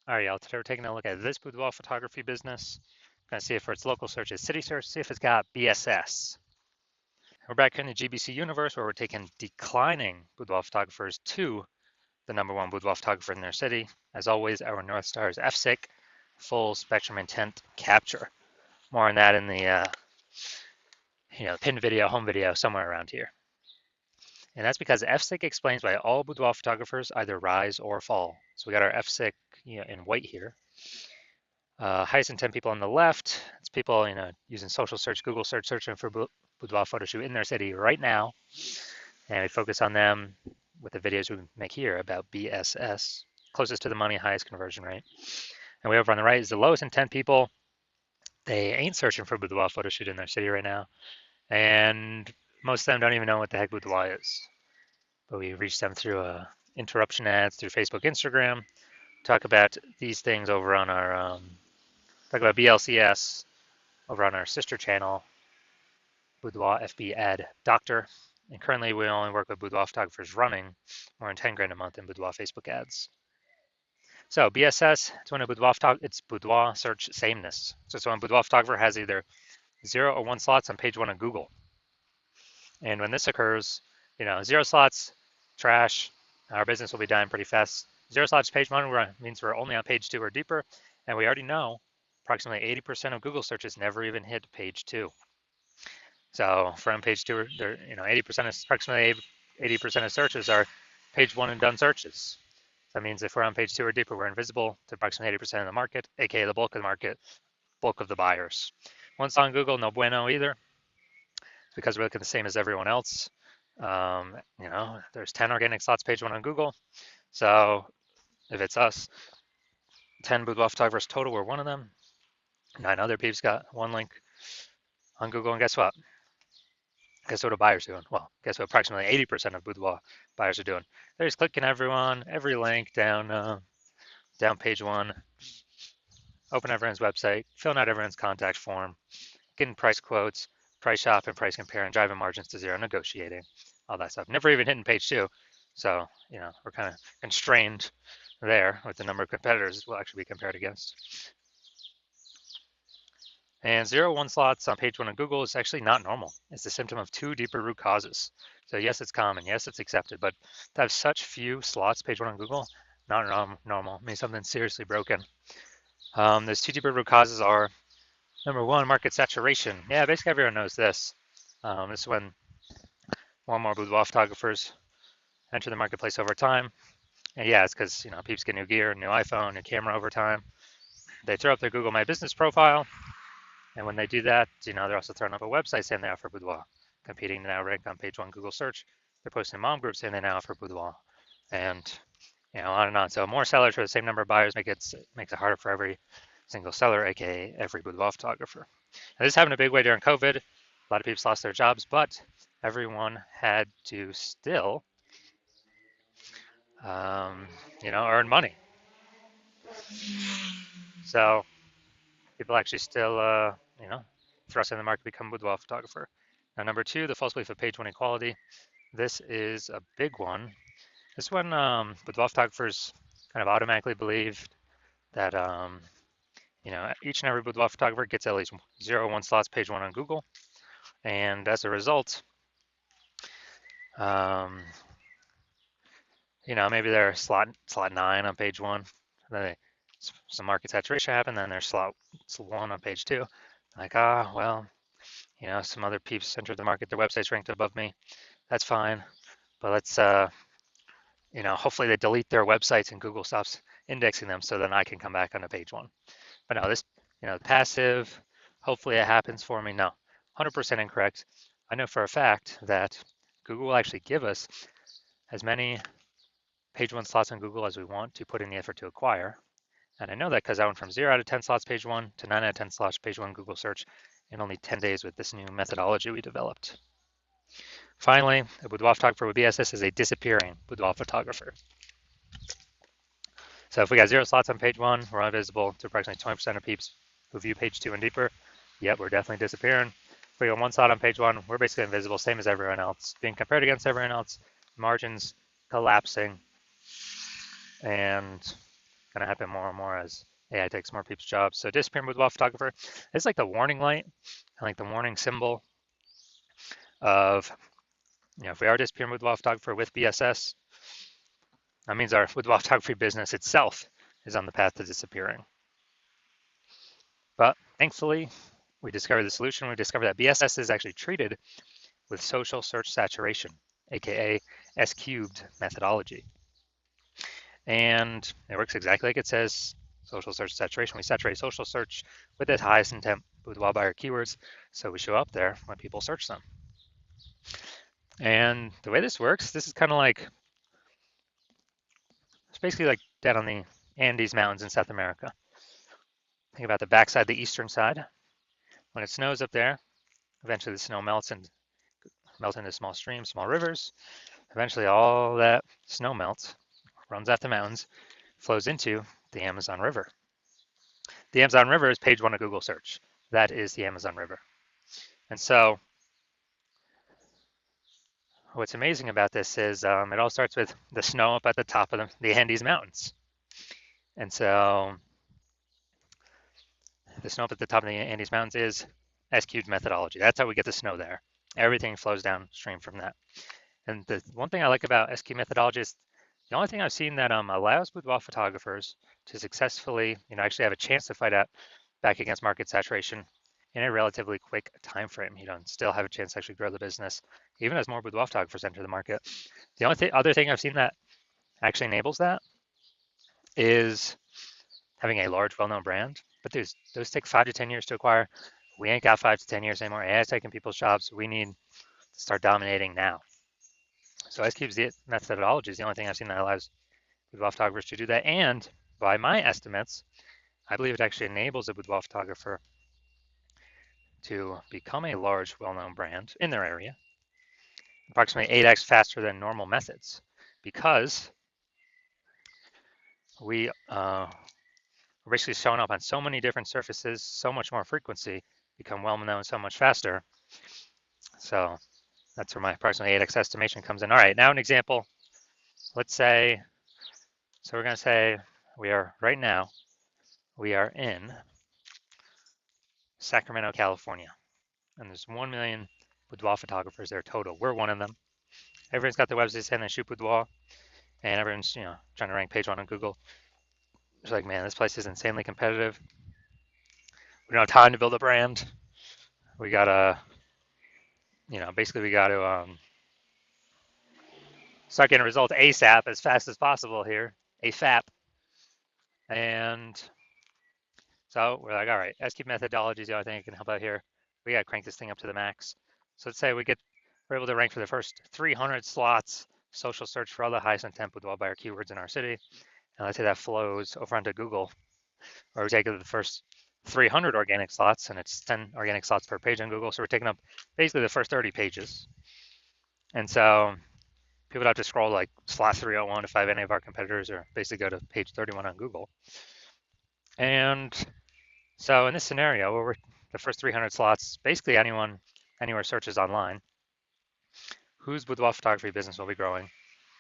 All right, y'all, today we're taking a look at this boudoir photography business. We're gonna see if for its local search is city search, see if it's got BSS. We're back here in the GBC universe where we're taking declining boudoir photographers to the #1 boudoir photographer in their city. As always, our North Star is FSIC, full spectrum intent capture. More on that in the pinned video, home video, somewhere around here. And that's because FSIC explains why all boudoir photographers either rise or fall. So we got our FSIC in white here. Highest intent people on the left. It's people using social search, Google search, searching for boudoir photo shoot in their city right now, and we focus on them with the videos we make here about BSS, closest to the money, highest conversion rate. And way over on the right is the lowest intent people. They ain't searching for boudoir photo shoot in their city right now, and most of them don't even know what the heck boudoir is. But we reach them through interruption ads through Facebook, Instagram. Talk about these things over on our talk about BLCS over on our sister channel, Boudoir FB Ad Doctor. And currently we only work with boudoir photographers running more than 10 grand a month in boudoir Facebook ads. So BSS, it's boudoir search sameness. So when a boudoir photographer has either 0 or 1 slots on page 1 of Google. And when this occurs, 0 slots, trash, our business will be dying pretty fast. 0 slots page 1 means we're only on page 2 or deeper, and we already know approximately 80% of Google searches never even hit page 2. So for on page 2, 80% of approximately 80% of searches are page 1 and done searches. That means if we're on page 2 or deeper, we're invisible to approximately 80% of the market, aka the bulk of the market, bulk of the buyers. Once on Google, no bueno either, because we're looking the same as everyone else. There's 10 organic slots page 1 on Google. So if it's us, 10 boudoir photographers total, we're one of them. 9 other peeps got 1 link on Google, and guess what? Guess what a buyer's doing? Well, guess what approximately 80% of boudoir buyers are doing? They're just clicking every link down page 1, open everyone's website, filling out everyone's contact form, getting price quotes, price shop and price compare, and driving margins to 0, negotiating, all that stuff. Never even hitting page 2. So, we're kind of constrained there with the number of competitors we'll actually be compared against. And 0, 1 slots on page 1 of Google is actually not normal. It's the symptom of 2 deeper root causes. So yes, it's common. Yes, it's accepted. But to have such few slots page 1 on Google, not normal. It means something's seriously broken. Those 2 deeper root causes are, number 1, market saturation. Yeah, basically everyone knows this. This is when more and more boudoir photographers enter the marketplace over time. And yeah, it's because peeps get new gear, new iPhone, new camera over time. They throw up their Google My Business profile. And when they do that, they're also throwing up a website saying they offer boudoir, competing to now rank on page 1 Google search. They're posting mom groups saying they now offer boudoir, and on and on. So more sellers for the same number of buyers makes it harder for every single seller, aka every boudoir photographer. Now, this happened a big way during COVID. A lot of people lost their jobs, but everyone had to still, earn money. So people actually still, thrust in the market to become a boudoir photographer. Now, number 2, the false belief of page 1 equality. This is a big one. This one, boudoir photographers kind of automatically believe that, each and every boudoir photographer gets at least 0, 1 slots page 1 on Google. And as a result, maybe they're slot 9 on page 1. Then some market saturation happened. Then there's slot 1 on page 2. Like, well, some other peeps entered the market. Their website's ranked above me. That's fine. But let's, hopefully they delete their websites and Google stops indexing them so then I can come back onto page 1. But no, this, passive, hopefully it happens for me. No, 100% incorrect. I know for a fact that Google will actually give us as many page 1 slots on Google as we want to put in the effort to acquire. And I know that because I went from 0 out of 10 slots page 1 to 9 out of 10 slots page 1 Google search in only 10 days with this new methodology we developed. Finally, a boudoir photographer with BSS is a disappearing boudoir photographer. So if we got 0 slots on page 1, we're invisible to approximately 20% of peeps who view page 2 and deeper. Yep, we're definitely disappearing. If we got 1 slot on page 1, we're basically invisible, same as everyone else. Being compared against everyone else, margins collapsing, and going to happen more and more as AI takes more people's jobs. So disappearing boudoir photographer is like the warning light, like the warning symbol of, if we are disappearing boudoir photographer with BSS, that means our boudoir photography business itself is on the path to disappearing. But thankfully, we discovered the solution. We discovered that BSS is actually treated with social search saturation, aka S-cubed methodology. And it works exactly like it says, social search saturation. We saturate social search with the highest intent boudoir buyer keywords, so we show up there when people search them. And the way this works, this is kind of like, it's basically like down on the Andes Mountains in South America. Think about the backside, the eastern side. When it snows up there, eventually the snow melts into small streams, small rivers. Eventually all that snow melts, runs off the mountains, flows into the Amazon River. The Amazon River is page 1 of Google search. That is the Amazon River. And so what's amazing about this is it all starts with the snow up at the top of the Andes Mountains. And so the snow up at the top of the Andes Mountains is S-cubed methodology. That's how we get the snow there. Everything flows downstream from that. And the one thing I like about S-cubed methodology is the only thing I've seen that allows boudoir photographers to successfully, actually have a chance to fight back against market saturation in a relatively quick time frame. Still have a chance to actually grow the business, even as more boudoir photographers enter the market. The only other thing I've seen that actually enables that is having a large, well-known brand. But those take 5 to 10 years to acquire. We ain't got 5 to 10 years anymore. AI is taking people's jobs. We need to start dominating now. So S-cubed methodology is the only thing I've seen that allows boudoir photographers to do that. And by my estimates, I believe it actually enables a boudoir photographer to become a large, well-known brand in their area, approximately 8x faster than normal methods, because we're basically showing up on so many different surfaces, so much more frequency, become well-known so much faster. So that's where my approximately 8x estimation comes in. All right, now an example. Let's say, so we're going to say we are in Sacramento, California, and there's 1 million boudoir photographers there total. We're one of them. Everyone's got their websites saying they shoot boudoir, and everyone's trying to rank page 1 on Google. It's like, man, this place is insanely competitive. We don't have time to build a brand. We gotta, basically we gotta start getting results ASAP, as fast as possible here, AFAP. And so we're like, all right, S-cubed methodology is the only thing that can help out here. We gotta crank this thing up to the max. So let's say we're able to rank for the first 300 slots, social search for all the highest intent boudoir buyer keywords in our city. And let's say that flows over onto Google, or we take the first 300 organic slots, and it's 10 organic slots per page on Google. So we're taking up basically the first 30 pages. And so people have to scroll like slot 301 to find any of our competitors, or basically go to page 31 on Google. And so in this scenario, where we're the first 300 slots, basically anywhere searches online, whose boudoir photography business will be growing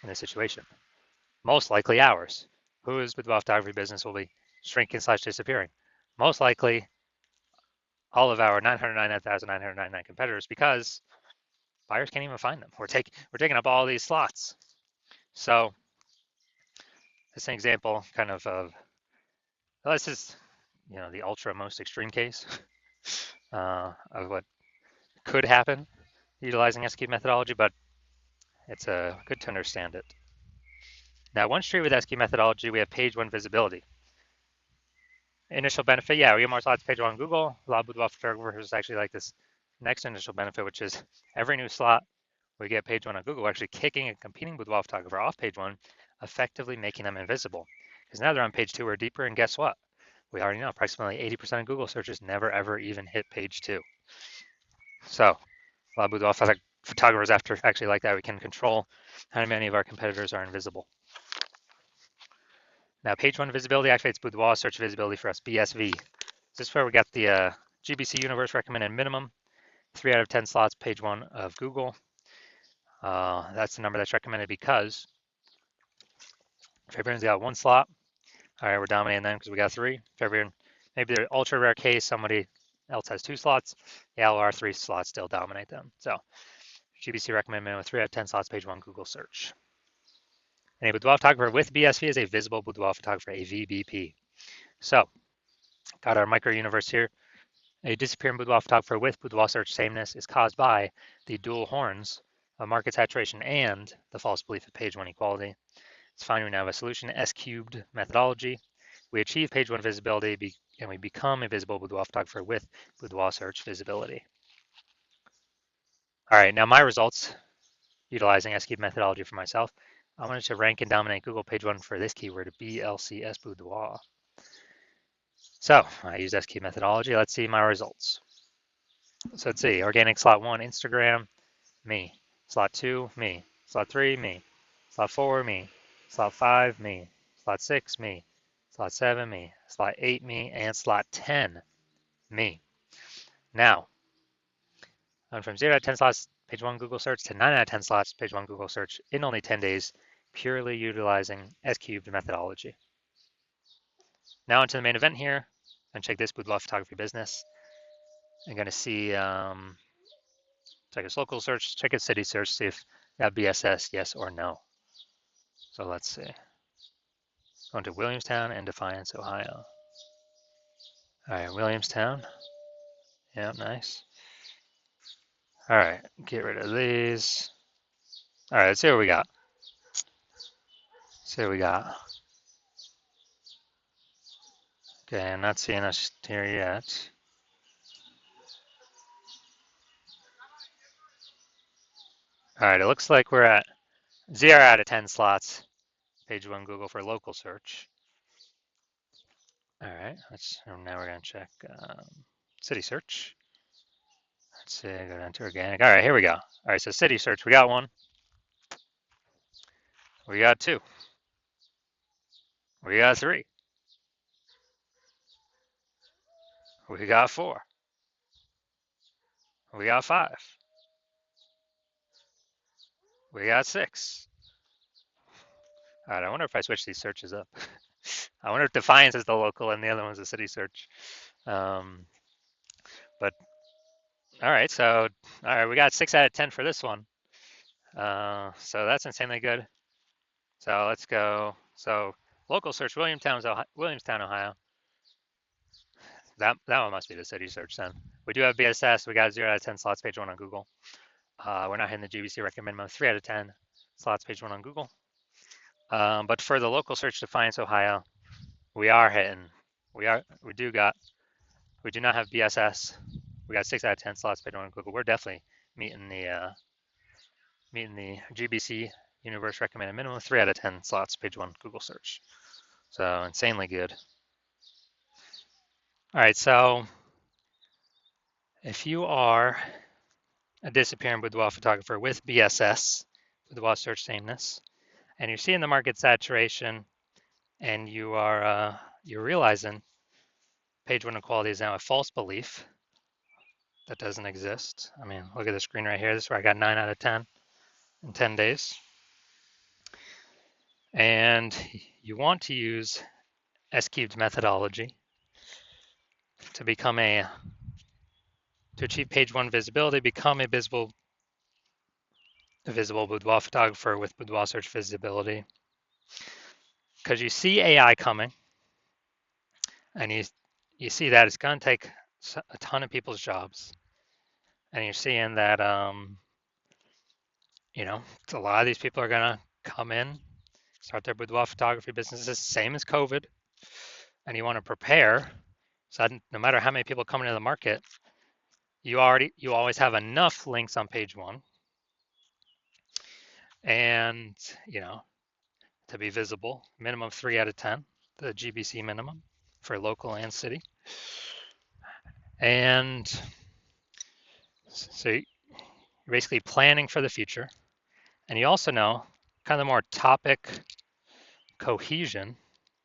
in this situation? Most likely ours. Whose boudoir photography business will be shrinking / disappearing? Most likely all of our 999,999 competitors, because buyers can't even find them. We're taking up all these slots. So this is an example kind of this is the ultra most extreme case of what could happen utilizing S-cubed methodology, but it's good to understand it. Now, one street with S-cubed methodology, we have page 1 visibility. Initial benefit, yeah, we get more slots page 1 on Google. A lot of boudoir photographers actually like this next initial benefit, which is every new slot we get page 1 on Google, actually kicking a competing boudoir photographer off page 1, effectively making them invisible. Because now they're on page 2 or deeper, and guess what? We already know approximately 80% of Google searches never ever even hit page 2. So a lot of boudoir photographers actually like that. We can control how many of our competitors are invisible. Now, page 1 visibility activates boudoir search visibility for us, BSV. This is where we got the GBC Universe recommended minimum, 3 out of 10 slots, page 1 of Google. That's the number that's recommended because if everyone's got 1 slot All right, we're dominating them because we got 3. Maybe they're ultra rare case, somebody else has 2 slots. Yeah, well, our 3 slots still dominate them. So GBC recommend minimum 3 out of 10 slots, page 1 Google search. And a boudoir photographer with BSV is a visible boudoir photographer, a VBP. So got our micro universe here. A disappearing boudoir photographer with boudoir search sameness is caused by the dual horns of market saturation and the false belief of page 1 equality. It's fine, we now have a solution, S cubed methodology. We achieve page 1 visibility and we become a visible boudoir photographer with boudoir search visibility. All right, now my results utilizing S cubed methodology for myself. I wanted to rank and dominate Google page 1 for this keyword, BLCS boudoir. So I used S cubed methodology. Let's see my results. So let's see, organic slot 1, Instagram, me. Slot 2, me. Slot 3, me. Slot 4, me. Slot 5, me. Slot 6, me. Slot 7, me. Slot 8, me. And slot 10, me. Now, I went from 0 out of 10 slots, page 1 Google search, to 9 out of 10 slots, page 1 Google search in only 10 days, purely utilizing S cubed methodology. Now into the main event here, and check this boudoir photography business. I'm going to see, check its local search, check its city search, see if that BSS, yes or no. So let's see. Going to Williamstown and Defiance, Ohio. All right, Williamstown. Yeah, nice. All right, get rid of these. All right, let's see what we got. See what we got. Okay, I'm not seeing us here yet. All right, it looks like we're at 0 out of 10 slots, page 1 Google for local search. All right, now we're gonna check city search. Let's see, go down to organic. All right, here we go. All right, so city search, we got 1. We got 2. We got 3. We got 4. We got 5. We got 6. All right, I wonder if I switch these searches up. I wonder if Defiance is the local and the other one's the city search. But all right, so all right, we got 6 out of 10 for this one. So that's insanely good. So let's go. So local search, Williamstown, Ohio. That one must be the city search then. We do have BSS. We got 0 out of 10 slots, page 1 on Google. We're not hitting the GBC recommend mode. 3 out of 10 slots, page 1 on Google. But for the local search, Defiance, Ohio, we are hitting. We do not have BSS. We got 6 out of 10 slots, page 1 on Google. We're definitely meeting the GBC universe recommended minimum. 3 out of 10 slots, page 1 Google search. So insanely good. All right, so if you are a disappearing boudoir photographer with BSS, boudoir search sameness, and you're seeing the market saturation, and you're realizing page 1 equality is now a false belief that doesn't exist. I mean, look at the screen right here. This is where I got 9 out of 10 in 10 days. And you want to use S cubed methodology to achieve page 1 visibility, become a visible boudoir photographer with boudoir search visibility. Because you see AI coming, and you see that it's going to take a ton of people's jobs, and you're seeing that a lot of these people are going to come in, start their boudoir photography businesses, same as COVID, and you want to prepare so that no matter how many people come into the market, you always have enough links on page 1, and to be visible, minimum 3 out of 10, the GBC minimum for local and city. And so you're basically planning for the future. And you also know kind of more topic cohesion,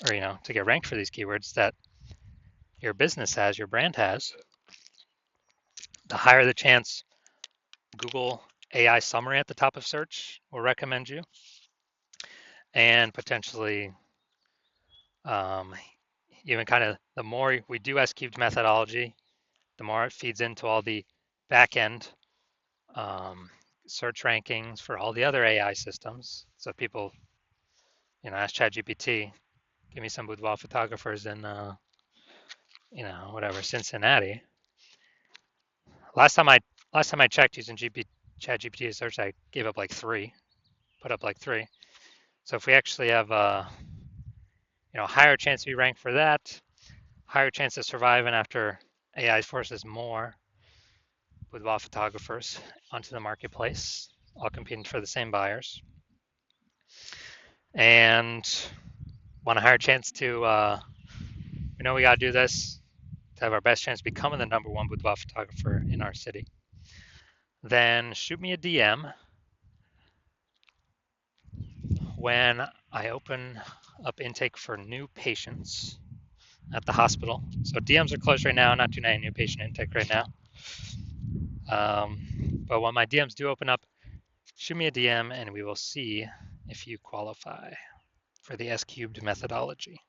or to get ranked for these keywords that your business has, your brand has, the higher the chance Google AI summary at the top of search will recommend you, and potentially Even kind of the more we do S cubed methodology, the more it feeds into all the back end search rankings for all the other AI systems. So people, ask ChatGPT, give me some boudoir photographers in, whatever, Cincinnati. Last time I checked using ChatGPT to search, I gave up like three, put up like three. So if we actually have higher chance to be ranked for that, higher chance of surviving after AI forces more boudoir photographers onto the marketplace, all competing for the same buyers, and want a higher chance to, we know we got to do this to have our best chance of becoming the number one boudoir photographer in our city, then shoot me a DM when I open up intake for new patients at the hospital. So DMs are closed right now, not doing any new patient intake right now. But when my DMs do open up, shoot me a DM and we will see if you qualify for the S cubed methodology.